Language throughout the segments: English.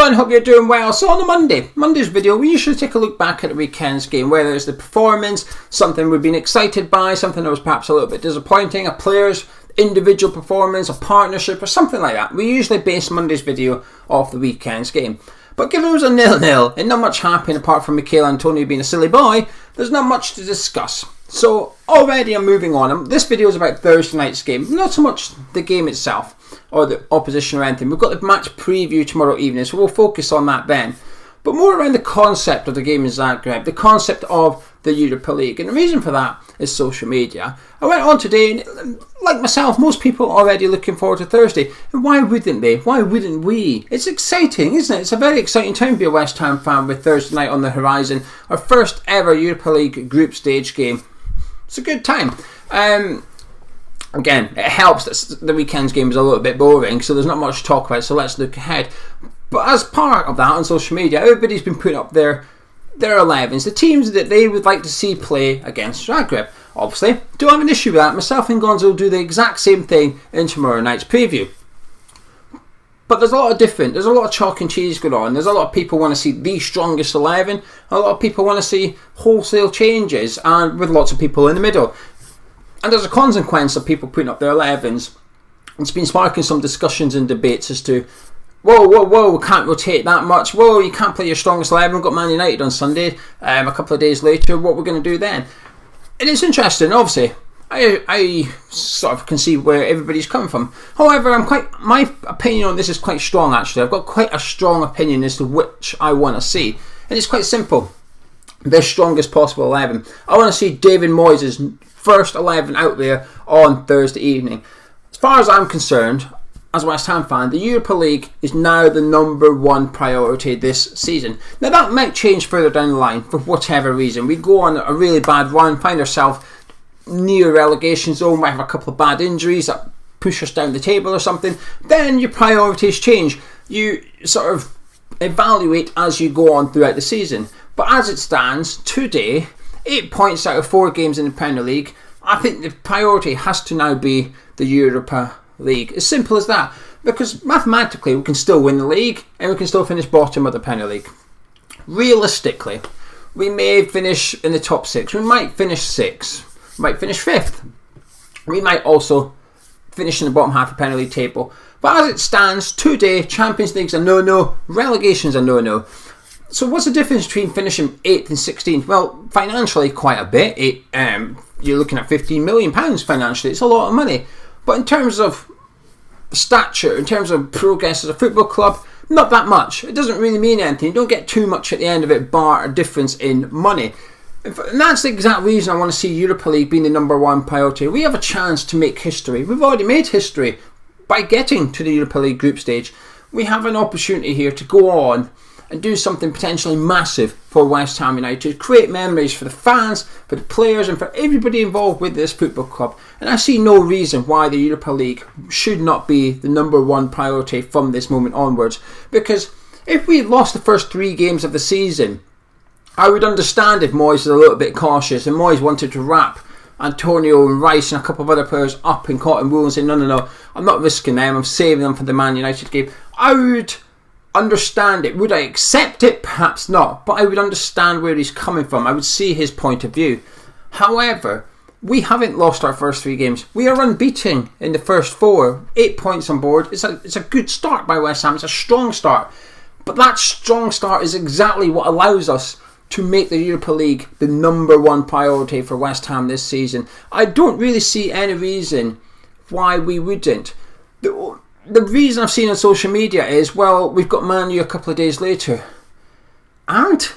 everyone, hope you're doing well. So on Monday's video, we usually take a look back at the weekend's game, whether it's the performance, something we've been excited by, something that was perhaps a little bit disappointing, a player's individual performance, a partnership or something like that. We usually base Monday's video off the weekend's game. But given it was a 0-0 and not much happened apart from Michail Antonio being a silly boy, there's not much to discuss. So already I'm moving on. This video is about Thursday night's game, not so much the game itself or the opposition or anything. We've got the match preview tomorrow evening, so we'll focus on that then. But more around the concept of the game in Zagreb, the concept of the Europa League. And the reason for that is social media. I went on today and, like myself, most people are already looking forward to Thursday. And why wouldn't they? Why wouldn't we? It's exciting, isn't it? It's a very exciting time to be a West Ham fan with Thursday night on the horizon. Our first ever Europa League group stage game. It's a good time. Again, it helps that the weekend's game is a little bit boring, so there's not much to talk about, so let's look ahead. But as part of that on social media, everybody's been putting up their 11s, the teams that they would like to see play against Zagreb. Obviously, don't have an issue with that. Myself and Gonzo will do the exact same thing in tomorrow night's preview. But there's a lot of chalk and cheese going on. There's a lot of people want to see the strongest 11. A lot of people want to see wholesale changes, and with lots of people in the middle. And as a consequence of people putting up their 11s, it's been sparking some discussions and debates as to, whoa, we can't rotate that much. Whoa, you can't play your strongest 11. We've got Man United on Sunday. A couple of days later, what we're going to do then? And it's interesting, obviously. I sort of can see where everybody's coming from. However, my opinion on this is quite strong, actually. I've got quite a strong opinion as to which I want to see. And it's quite simple. The strongest possible 11. I want to see David Moyes' first 11 out there on Thursday evening. As far as I'm concerned, as a West Ham fan, the Europa League is now the number one priority this season. Now that might change further down the line for whatever reason. We go on a really bad run, find ourselves near relegation zone, might have a couple of bad injuries that push us down the table or something. Then your priorities change. You sort of evaluate as you go on throughout the season. But as it stands today, 8 points out of 4 games in the Premier League, I think the priority has to now be the Europa League. As simple as that. Because mathematically we can still win the league and we can still finish bottom of the Premier League. Realistically, we may finish in the top 6. We might finish 6th. We might finish 5th. We might also finish in the bottom half of the Premier League table. But as it stands today, Champions League's a no-no, relegation's a no-no. So what's the difference between finishing 8th and 16th? Well, financially, quite a bit. You're looking at £15 million financially. It's a lot of money. But in terms of stature, in terms of progress as a football club, not that much. It doesn't really mean anything. You don't get too much at the end of it, bar a difference in money. And that's the exact reason I want to see Europa League being the number one priority. We have a chance to make history. We've already made history by getting to the Europa League group stage. We have an opportunity here to go on and do something potentially massive for West Ham United, create memories for the fans, for the players and for everybody involved with this football club. And I see no reason why the Europa League should not be the number one priority from this moment onwards. Because if we had lost the first 3 games of the season, I would understand if Moyes was a little bit cautious and Moyes wanted to wrap Antonio and Rice and a couple of other players up in cotton wool and say, no, I'm not risking them, I'm saving them for the Man United game. I would understand it. Would I accept it? Perhaps not. But I would understand where he's coming from. I would see his point of view. However, we haven't lost our first 3 games. We are unbeaten in the first 4. 8 points on board. It's a good start by West Ham. It's a strong start. But that strong start is exactly what allows us to make the Europa League the number one priority for West Ham this season. I don't really see any reason why we wouldn't. The reason I've seen on social media is, well, we've got Man U a couple of days later. And?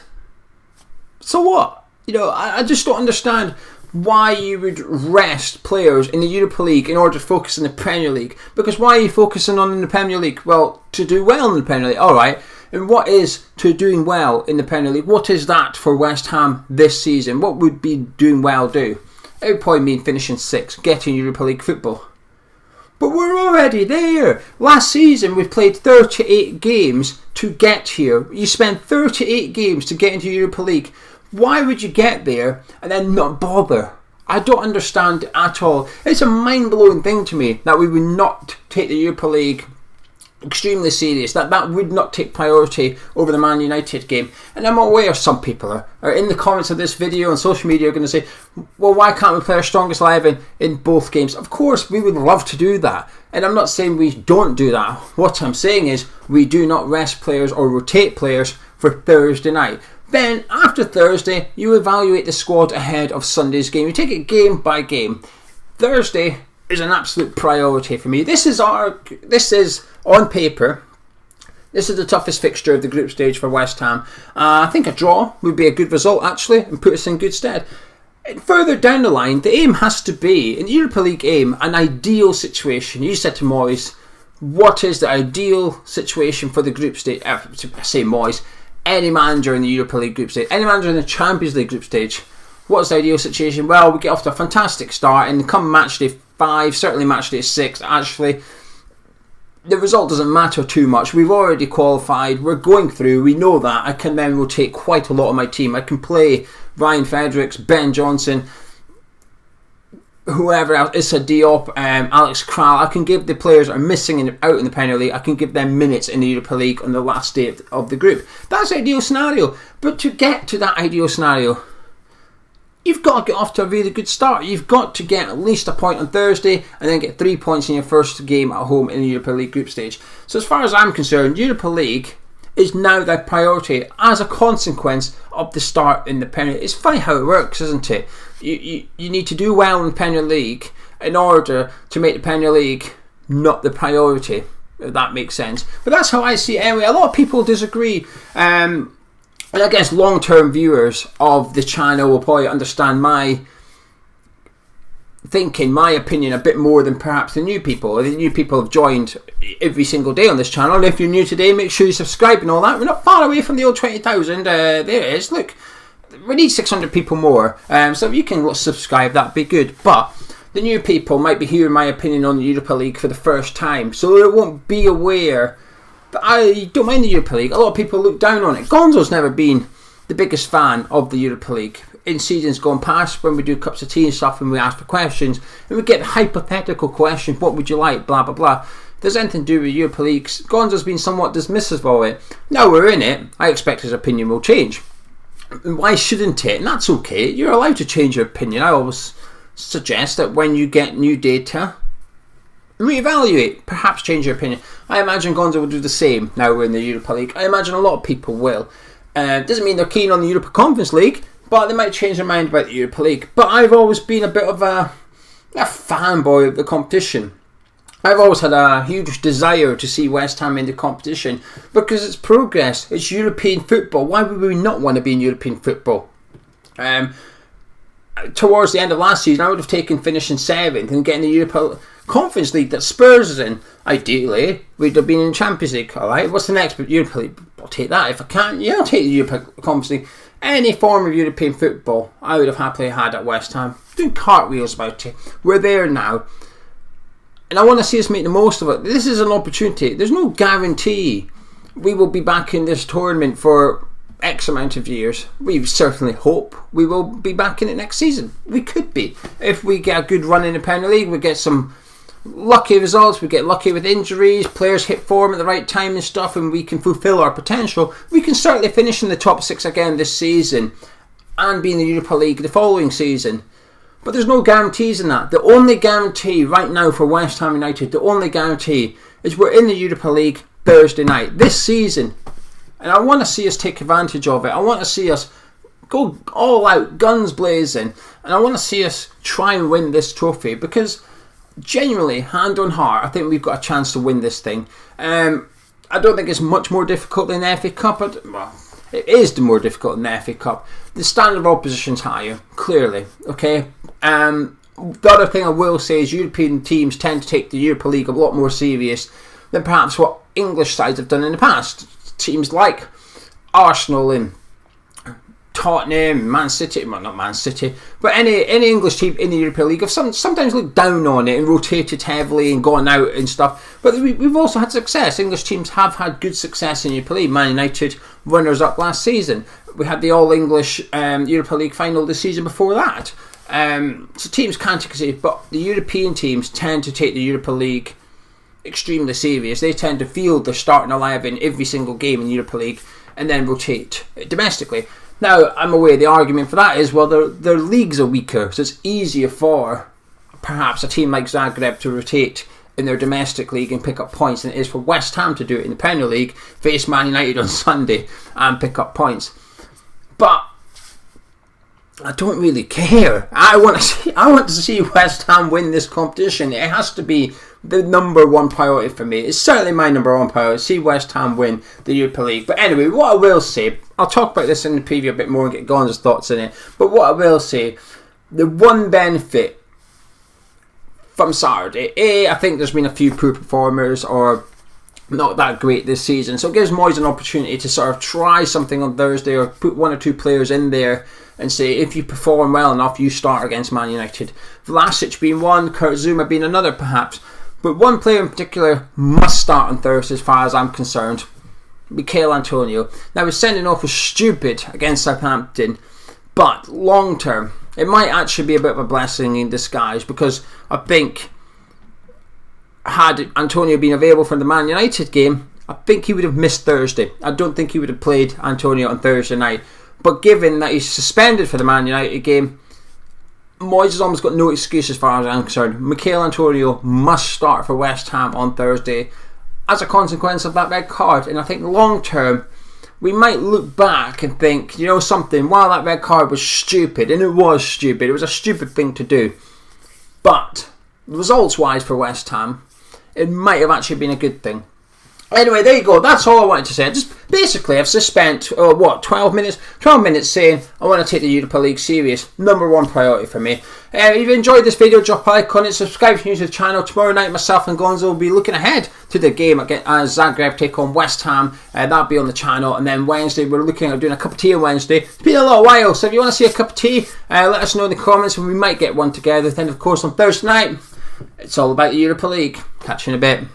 So what? I just don't understand why you would rest players in the Europa League in order to focus on the Premier League. Because why are you focusing on in the Premier League? Well, to do well in the Premier League. Alright. And what is to doing well in the Premier League? What is that for West Ham this season? What would be doing well do? It would probably mean finishing 6th, getting Europa League football. But we're already there. Last season we played 38 games to get here. You spend 38 games to get into Europa League. Why would you get there and then not bother? I don't understand at all. It's a mind-blowing thing to me that we would not take the Europa League extremely serious. That would not take priority over the Man United game. And I'm aware some people are in the comments of this video on social media are going to say, well, why can't we play our strongest 11 in both games? Of course, we would love to do that. And I'm not saying we don't do that. What I'm saying is we do not rest players or rotate players for Thursday night. Then, after Thursday, you evaluate the squad ahead of Sunday's game. You take it game by game. Thursday is an absolute priority for me. This is on paper, this is the toughest fixture of the group stage for West Ham. I think a draw would be a good result, actually, and put us in good stead. And further down the line, the aim has to be, in the Europa League aim, an ideal situation. You said to Moyes, what is the ideal situation for the group stage? I say Moyes, any manager in the Europa League group stage, any manager in the Champions League group stage. What's the ideal situation? Well, we get off to a fantastic start, and come match day 5, certainly match day 6, actually, the result doesn't matter too much. We've already qualified, we're going through, we know that. I can then rotate quite a lot of my team. I can play Ryan Fredericks, Ben Johnson, whoever else, Issa Diop, Alex Kral. I can give the players that are missing out in the Premier League, I can give them minutes in the Europa League on the last day of the group. That's the ideal scenario. But to get to that ideal scenario, you've got to get off to a really good start. You've got to get at least a point on Thursday and then get 3 points in your first game at home in the Europa League group stage. So as far as I'm concerned, Europa League is now their priority as a consequence of the start in the Premier League. It's funny how it works, isn't it? You need to do well in the Premier League in order to make the Premier League not the priority, if that makes sense. But that's how I see it anyway. A lot of people disagree. And I guess long-term viewers of the channel will probably understand my thinking, my opinion a bit more than perhaps the new people. The new people have joined every single day on this channel. And if you're new today, make sure you subscribe and all that. We're not far away from the old 20,000. There it is. Look, we need 600 people more. So if you can subscribe, that'd be good. But the new people might be hearing my opinion on the Europa League for the first time, so they won't be aware. But I don't mind the Europa League. A lot of people look down on it. Gonzo's never been the biggest fan of the Europa League. In seasons gone past, when we do cups of tea and stuff and we ask for questions, and we get hypothetical questions, what would you like, blah blah blah. If there's anything to do with Europa League, Gonzo's been somewhat dismissive of it. Now we're in it, I expect his opinion will change. And why shouldn't it? And that's okay. You're allowed to change your opinion. I always suggest that when you get new data, reevaluate, perhaps change your opinion. I imagine Gonzo will do the same now we're in the Europa League. I imagine a lot of people will. Doesn't mean they're keen on the Europa Conference League, but they might change their mind about the Europa League. But I've always been a bit of a fanboy of the competition. I've always had a huge desire to see West Ham in the competition because it's progress, it's European football. Why would we not want to be in European football? Towards the end of last season, I would have taken finishing 7th and getting the Europa Conference League that Spurs is in. Ideally, we'd have been in Champions League. Alright, what's the next? But Europa League, I'll take that. If I can't, I'll take the Europa Conference League. Any form of European football, I would have happily had at West Ham. Doing cartwheels about it. We're there now. And I want to see us make the most of it. This is an opportunity. There's no guarantee we will be back in this tournament for X amount of years. We certainly hope we will be back in it next season. We could be. If we get a good run in the Premier League, we get some lucky results, we get lucky with injuries, players hit form at the right time and stuff, and we can fulfil our potential, we can certainly finish in the top 6 again this season and be in the Europa League the following season. But there's no guarantees in that. The only guarantee right now for West Ham United, the only guarantee is we're in the Europa League Thursday night this season. And I want to see us take advantage of it. I want to see us go all out, guns blazing. And I want to see us try and win this trophy. Because genuinely, hand on heart, I think we've got a chance to win this thing. I don't think it's much more difficult than the FA Cup. Well, it is the more difficult than the FA Cup. The standard of opposition's higher, clearly. Okay. The other thing I will say is European teams tend to take the Europa League a lot more serious than perhaps what English sides have done in the past. Teams like Arsenal and Tottenham, Man City, well not Man City, but any English team in the Europa League have sometimes looked down on it and rotated heavily and gone out and stuff. But we've also had success. English teams have had good success in Europa League. Man United, runners up last season. We had the All English Europa League final the season before that. So teams can take it, but the European teams tend to take the Europa League extremely serious. They tend to field their starting 11 every single game in the Europa League and then rotate domestically. Now, I'm aware the argument for that is, well, their leagues are weaker, so it's easier for perhaps a team like Zagreb to rotate in their domestic league and pick up points than it is for West Ham to do it in the Premier League, face Man United on Sunday and pick up points. But I don't really care. I want to see West Ham win this competition. It has to be the number one priority for me. It's certainly my number one priority. See West Ham win the Europa League. But anyway, what I will say, I'll talk about this in the preview a bit more and get Gonza's thoughts in it. But what I will say, the one benefit from Saturday, I think there's been a few poor performers or not that great this season, so it gives Moyes an opportunity to sort of try something on Thursday or put one or two players in there and say, if you perform well enough, you start against Man United. Vlasic being one, Kurt Zouma being another perhaps, but one player in particular must start on Thursday as far as I'm concerned, Mikel Antonio. Now, his sending off was stupid against Southampton, but long term it might actually be a bit of a blessing in disguise, because I think had Antonio been available for the Man United game, I think he would have missed Thursday. I don't think he would have played Antonio on Thursday night. But given that he's suspended for the Man United game, Moyes has almost got no excuse as far as I'm concerned. Mikel Antonio must start for West Ham on Thursday as a consequence of that red card. And I think long term, we might look back and think, you know something, while that red card was stupid, and it was stupid, it was a stupid thing to do, but results wise for West Ham, it might have actually been a good thing. Anyway, there you go. That's all I wanted to say. Just basically, I've just spent 12 minutes saying I want to take the Europa League serious. Number one priority for me. If you enjoyed this video, drop a like on it, subscribe if you're new to the channel. Tomorrow night, myself and Gonzo will be looking ahead to the game as Zagreb take on West Ham. That'll be on the channel. And then Wednesday, we're looking at doing a cup of tea on Wednesday. It's been a little while, so if you want to see a cup of tea, let us know in the comments and we might get one together. Then, of course, on Thursday night, it's all about the Europa League. Catch you in a bit.